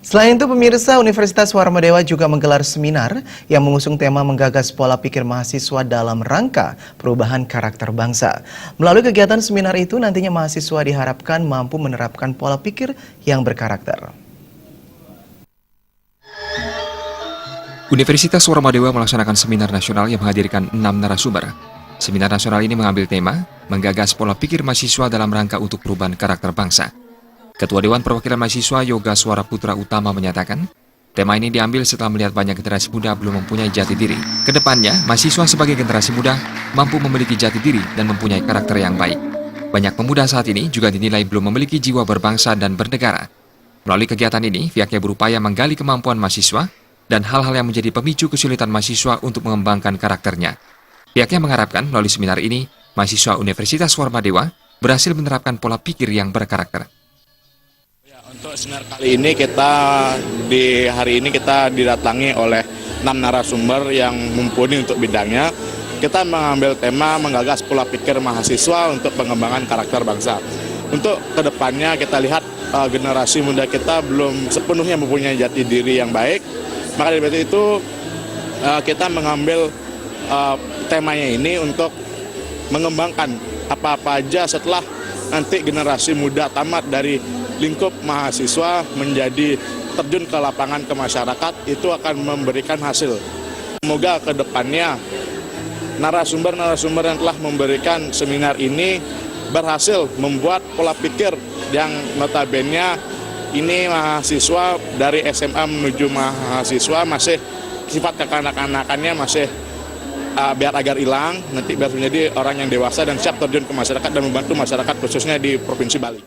Selain itu, pemirsa, Universitas Warmadewa juga menggelar seminar yang mengusung tema menggagas pola pikir mahasiswa dalam rangka perubahan karakter bangsa. Melalui kegiatan seminar itu, nantinya mahasiswa diharapkan mampu menerapkan pola pikir yang berkarakter. Universitas Warmadewa melaksanakan seminar nasional yang menghadirkan 6 narasumber. Seminar nasional ini mengambil tema menggagas pola pikir mahasiswa dalam rangka untuk perubahan karakter bangsa. Ketua Dewan Perwakilan Mahasiswa Yoga Suara Putra Utama menyatakan, tema ini diambil setelah melihat banyak generasi muda belum mempunyai jati diri. Kedepannya, mahasiswa sebagai generasi muda mampu memiliki jati diri dan mempunyai karakter yang baik. Banyak pemuda saat ini juga dinilai belum memiliki jiwa berbangsa dan bernegara. Melalui kegiatan ini, pihaknya berupaya menggali kemampuan mahasiswa dan hal-hal yang menjadi pemicu kesulitan mahasiswa untuk mengembangkan karakternya. Pihaknya mengharapkan melalui seminar ini, mahasiswa Universitas Warmadewa berhasil menerapkan pola pikir yang berkarakter. Untuk seminar kali ini hari ini kita didatangi oleh 6 narasumber yang mumpuni untuk bidangnya. Kita mengambil tema menggagas pola pikir mahasiswa untuk pengembangan karakter bangsa. Untuk kedepannya kita lihat generasi muda kita belum sepenuhnya mempunyai jati diri yang baik. Maka dari itu kita mengambil temanya ini untuk mengembangkan apa-apa aja setelah nanti generasi muda tamat dari lingkup mahasiswa menjadi terjun ke lapangan ke masyarakat, itu akan memberikan hasil. Semoga ke depannya narasumber-narasumber yang telah memberikan seminar ini berhasil membuat pola pikir yang notabene ini mahasiswa dari SMA menuju mahasiswa masih sifat kekanak-kanakannya masih biar agar hilang, nanti biar menjadi orang yang dewasa dan siap terjun ke masyarakat dan membantu masyarakat khususnya di Provinsi Bali.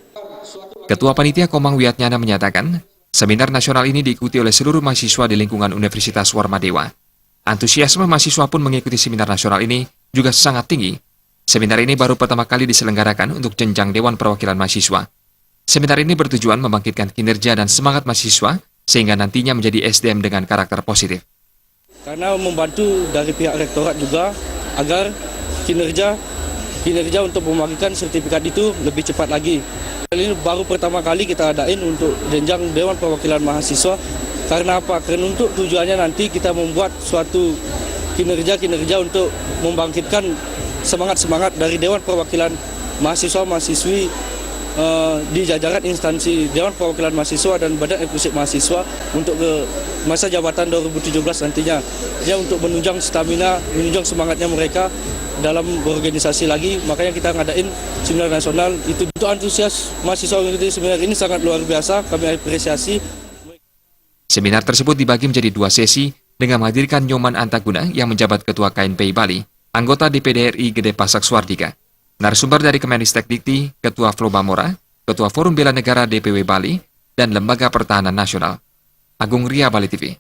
Ketua Panitia Komang Wiatnyana menyatakan, seminar nasional ini diikuti oleh seluruh mahasiswa di lingkungan Universitas Warmadewa. Antusiasme mahasiswa pun mengikuti seminar nasional ini juga sangat tinggi. Seminar ini baru pertama kali diselenggarakan untuk jenjang Dewan Perwakilan Mahasiswa. Seminar ini bertujuan membangkitkan kinerja dan semangat mahasiswa sehingga nantinya menjadi SDM dengan karakter positif. Karena membantu dari pihak rektorat juga agar kinerja untuk membagikan sertifikat itu lebih cepat lagi. Ini baru pertama kali kita adain untuk jenjang Dewan Perwakilan Mahasiswa. Karena apa? Karena untuk tujuannya nanti kita membuat suatu kinerja untuk membangkitkan semangat dari Dewan Perwakilan Mahasiswa-mahasiswi di jajaran instansi Dewan Perwakilan Mahasiswa dan Badan Eksekutif Mahasiswa untuk ke masa jabatan 2017 nantinya. Ya, untuk menunjang stamina, menunjang semangatnya mereka dalam berorganisasi lagi, makanya kita ngadain seminar nasional itu. Untuk antusias mahasiswa mengikuti seminar ini sangat luar biasa, kami apresiasi. Seminar tersebut dibagi menjadi 2 sesi dengan menghadirkan Nyoman Antaguna yang menjabat Ketua KNPI Bali, anggota DPD RI Gede Pasak Swardika, narasumber dari Kemenristek Dikti, Ketua Flobamora, Ketua Forum Bela Negara DPW Bali, dan Lembaga Pertahanan Nasional. Agung Ria, Bali TV.